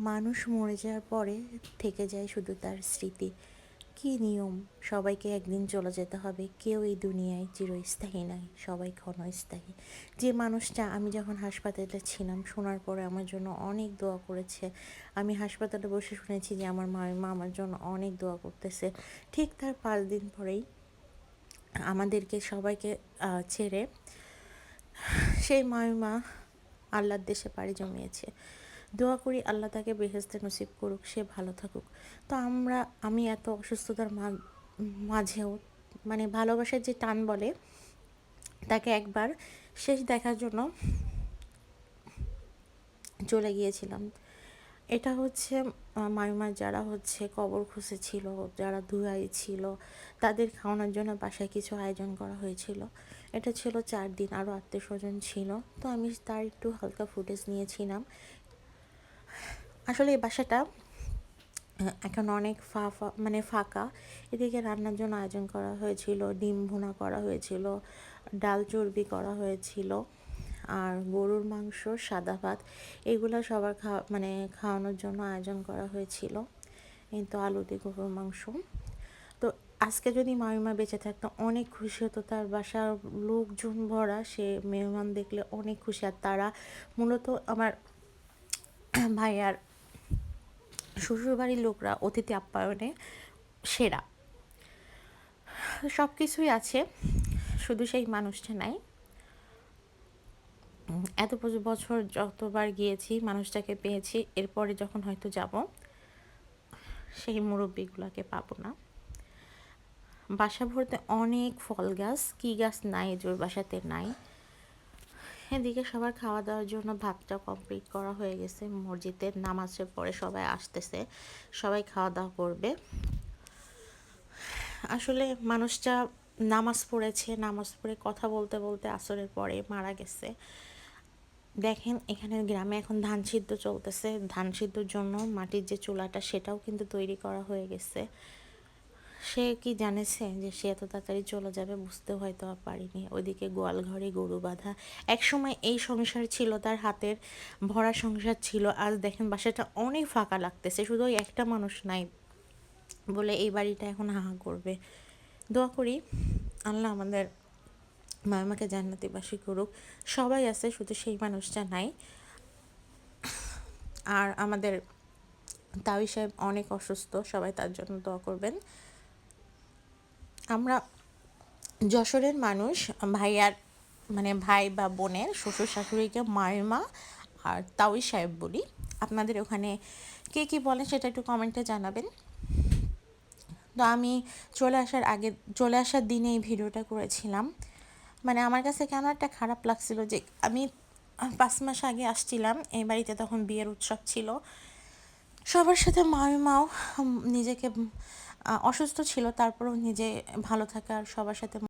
মানুষ মরে যাওয়ার পরে থেকে যায় শুধু তার স্মৃতি। কী নিয়ম, সবাইকে একদিন চলে যেতে হবে, কেউ এই দুনিয়ায় চিরস্থায়ী নয়, সবাই ক্ষণস্থায়ী। যে মানুষটা আমি যখন হাসপাতালে ছিলাম শোনার পরে আমার জন্য অনেক দোয়া করেছে, আমি হাসপাতালে বসে শুনেছি যে আমার মা আমার জন্য অনেক দোয়া করতেছে, ঠিক তার 5 দিন পরেই আমাদেরকে সবাইকে ছেড়ে সেই মা আল্লাহর দেশে পাড়ি জমিয়েছে। দোয়া করি আল্লাহ তাকে বেহেশতে নসিব করুক, সে ভালো থাকুক। তো আমি এত অসুস্থতার মাঝেও মানে ভালোবাসার যে টান বলে, তাকে একবার শেষ দেখার জন্য চলে গিয়েছিলাম। এটা হচ্ছে মামিমার যারা হচ্ছে কবর খুঁজেছিল, যারা ধুয়াই ছিল, তাদের খাওয়ানোর জন্য বাসায় কিছু আয়োজন করা হয়েছিল। এটা ছিল 4 দিন, আরও আত্মীয় স্বজন ছিল। তো আমি তার একটু হালকা ফুটেজ নিয়েছিলাম। আসলে এই বাসাটা এখন অনেক মানে ফাঁকা। এদিকে রান্নার জন্য আয়োজন করা হয়েছিল, ডিম ভুনা করা হয়েছিল, ডাল চর্বি করা হয়েছিল, আর গরুর মাংস, সাদা ভাত, এগুলো সবার মানে খাওয়ানোর জন্য আয়োজন করা হয়েছিল। এই তো আলু দিয়ে গরুর মাংস। তো আজকে যদি মামিমা বেঁচে থাকতো অনেক খুশি হতো, তার বাসার লোকজন ভরা, সে মেহমান দেখলে অনেক খুশি। আর তারা মূলত আমার ভাইয়ার শ্বশুরবাড়ির লোকরা অতিথি আপ্যায়নে সেরা। সব কিছুই আছে, শুধু সেই মানুষটা নাই। এত বছর যতবার গিয়েছি মানুষটাকে পেয়েছি, এরপরে যখন হয়তো যাব সেই মুরব্বিগুলোকে পাবো না। বাসা ভরতে অনেক ফল গাছ, কী গাছ নাই যে ওই বাসাতে নাই। এদিকে সবার খাওয়া দাওয়ার জন্য ভাতটা কমপ্লিট করা হয়ে গেছে। মসজিদের নামাজের পরে সবাই আসতেছে, সবাই খাওয়া দাওয়া করবে। আসলে মানুষটা নামাজ পড়েছে, নামাজ পড়ে কথা বলতে বলতে আসরের পরে মারা গেছে। দেখেন এখানে গ্রামে এখন ধান সিদ্ধ চলতেছে, ধান সিদ্ধর জন্য মাটির যে চুলাটা সেটাও কিন্তু তৈরি করা হয়ে গেছে। সে কি জানেছে যে সে এত তাড়াতাড়ি চলে যাবে? বুঝতে হয়তো আর পারিনি। ওইদিকে গোয়াল ঘরে গরু বাঁধা, একসময় এই সংসার ছিল তার হাতের ভরা সংসার ছিল। আজ দেখেন বাসাটা অনেক ফাঁকা লাগতেছে, শুধু ওই একটা মানুষ নাই বলে এই বাড়িটা এখন হাহা করবে। দোয়া করি আল্লাহ আমাদের মামাকে জান্নাতিবাসী করুক। সবাই আছে, শুধু সেই মানুষটা নাই। আর আমাদের তাওই সাহেব অনেক অসুস্থ, সবাই তার জন্য দোয়া করবেন। আমরা যশোরের মানুষ, ভাইয়ার মানে ভাই বা বোনের শ্বশুর শাশুড়িকে মায়ের মা আর তাওই সাহেব বলি। আপনাদের ওখানে কে কী বলেন সেটা একটু কমেন্টে জানাবেন। তো আমি চলে আসার দিনে এই ভিডিওটা করেছিলাম। মানে আমার কাছে কেন একটা খারাপ লাগছিল যে আমি 5 মাস আগে আসছিলাম এই বাড়িতে, তখন বিয়ের উৎসব ছিল। সবার সাথে মাও নিজেকে অসুস্থ ছিল, তারপরেও নিজে ভালো থাকার, সবার সাথে